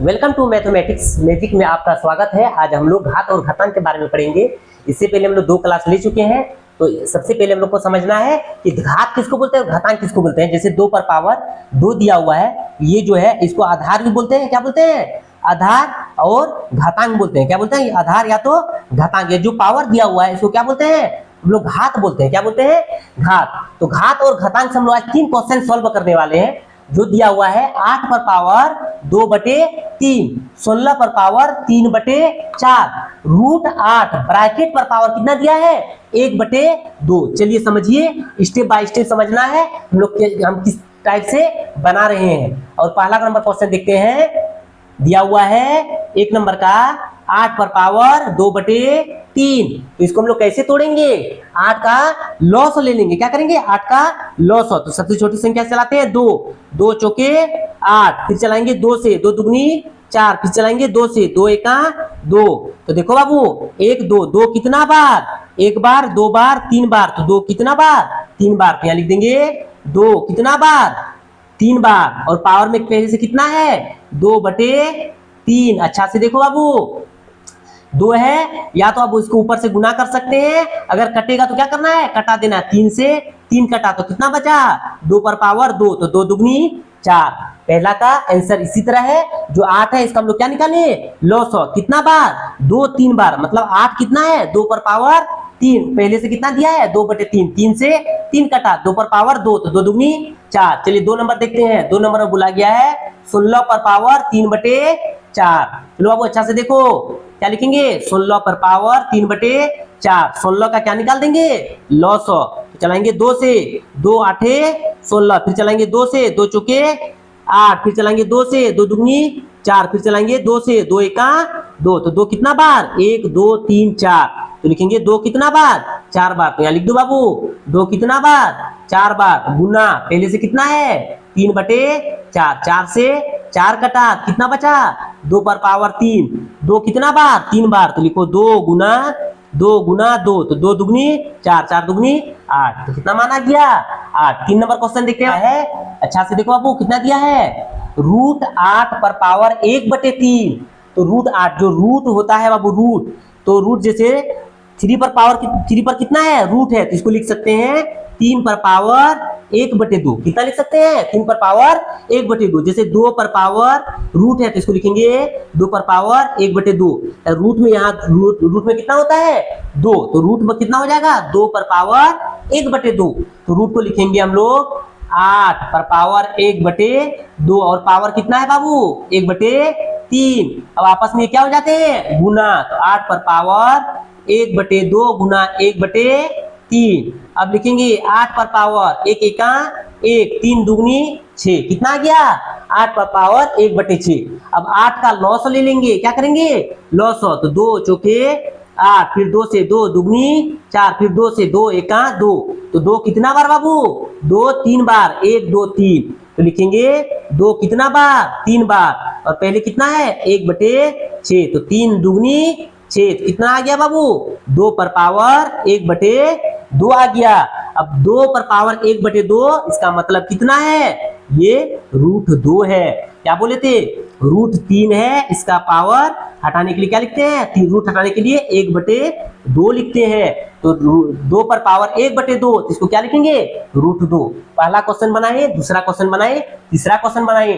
Welcome to mathematics magic में आपका स्वागत है। आज हम लोग घात और घातांक के बारे में पढ़ेंगे। इससे पहले हम लोग 2 क्लास ले चुके हैं, तो सबसे पहले हम लोग को समझना है कि घात किसको बोलते हैं, घातांक किसको बोलते हैं। जैसे 2 पर पावर 2 दिया हुआ है, ये जो है इसको आधार भी बोलते हैं। क्या बोलते हैं? आधार। और घातांक बोलते हैं। क्या बोलते हैं? आधार या तो घातांक। ये जो पावर दिया हुआ है इसको क्या बोलते हैं? हम लोग घात बोलते हैं। क्या बोलते हैं? घात। तो घात और घातांक से हम लोग आज 3 क्वेश्चन सॉल्व करने वाले हैं। जो दिया हुआ है 8 पर पावर 2/3, 16 पर पावर 3/4, √8 ब्रैकेट पर पावर कितना दिया है? 1/2। चलिए समझिए, स्टेप बाय स्टेप समझना है हम लोग हम किस टाइप से बना रहे हैं। और पहला नंबर क्वेश्चन देखते हैं। दिया हुआ है 1 नंबर का 8 पर पावर 2/3। तो इसको हम लोग कैसे तोड़ेंगे? 8 का लॉस ले लेंगे। क्या करेंगे? 8 का लॉस। तो सबसे छोटी संख्या चलाते हैं 2, 2 चौके 8, फिर चलाएंगे 2 से, 2 दुगनी 4, फिर चलाएंगे 2 से, 2 एका 2। तो देखो बाबू 1 2 2 कितना बार? 1 बार, 2 बार, 3 बार। तो 2 कितना बार? 3 बार। तो यहाँ लिख देंगे 2 कितना बार? 3 बार। और पावर में पहले से कितना है? 2/3। अच्छा से देखो बाबू 2 है, या तो आप इसको ऊपर से गुना कर सकते हैं। अगर कटेगा तो क्या करना है? कटा देना। 3 से 3 कटा तो कितना बचा? 2 पर पावर 2, तो 2 दुगनी 4। पहला का आंसर इसी तरह है। जो 8 है इसका हम लोग क्या निकाले? लॉस। कितना बार? 2 3 बार। मतलब 8 कितना है? 2 पर पावर 3। पहले से कितना दिया है? 2/3। 3 से 3 कटा, 2 पर पावर 2, तो 2 दुगनी 4। चलिए 2 नंबर देखते हैं। 2 नंबर में बोला गया है 16 पर पावर 3/4। चलो बाबू अच्छा से देखो, क्या लिखेंगे? 16 पर पावर 3/4। 16 का क्या निकाल देंगे? लॉस। तो चलाएंगे 2 से, 2 8 16, फिर चलाएंगे 2 से, 2 चौके 8, फिर चलाएंगे 2 से, 2 दुगनी 4, फिर चलाएंगे 2 से, 2 एका 2। तो 2 कितना बार? 1 2 3 4। तो लिखेंगे 2 कितना बार? 4 बार। तो यहाँ लिख दो बाबू 2 कितना बार? 4 बार। गुना पहले से कितना है? 3/4। 4 से 4 कटा, कितना बचा? 2 पर पावर 3। 2 कितना बार? 3 बार। तो लिखो 2 गुना 2। तो 2 दुगनी 4, 4 दुगनी 8। तो कितना माना गया? 8। 3 नंबर क्वेश्चन देखते हैं। अच्छा से देखो बाबू कितना दिया है? √8 पर पावर 1/3। तो √8 जो रूट होता है बाबू, रूट, तो रूट जैसे 3 पर पावर 3 पर कितना है? रूट है, तो इसको लिख सकते हैं 3 पर पावर 1/2। कितना लिख सकते हैं? 3 पर पावर 1/2। जैसे 2 पर पावर रूट है, तो इसको लिखेंगे 2 पर पावर 1/2। रूट में यहाँ रूट में कितना होता है? 2, तो रूट में कितना हो जाएगा? 2 पर पावर 1/2। तो रूट को लिखेंगे हम लोग 8 पर पावर 1/2। और पावर कितना है बाबू? 1/3। अब आपस में क्या हो जाते हैं? गुना। तो 8 पर पावर 1/2 गुना 1/3। अब लिखेंगे 8 पर पावर 1 एका 1, 3 दुगनी 6। कितना आ गया? 8 पर पावर 1/6। अब 8 का लॉस ले लेंगे। क्या करेंगे? लॉस। तो 2 चौके 8, फिर 2 से 2 दुगनी 4, फिर 2 से 2 एका 2। तो 2 कितना बार बाबू? 2 3 बार। 1 2 3। तो लिखेंगे 2 कितना बार? 3 बार। और पहले कितना है? 1/6। तो 3 दुगनी 6। कितना आ गया बाबू? 2 पर पावर 1/2 आ गया। अब 2 पर पावर 1/2 इसका मतलब कितना है? ये √2 है। क्या बोले थे? √3 है। इसका पावर हटाने के लिए क्या लिखते हैं? रूट हटाने के लिए 1/2 लिखते हैं। तो 2 पर पावर 1/2, इसको क्या लिखेंगे? √2। पहला क्वेश्चन बनाए, दूसरा क्वेश्चन बनाए, तीसरा क्वेश्चन बनाए।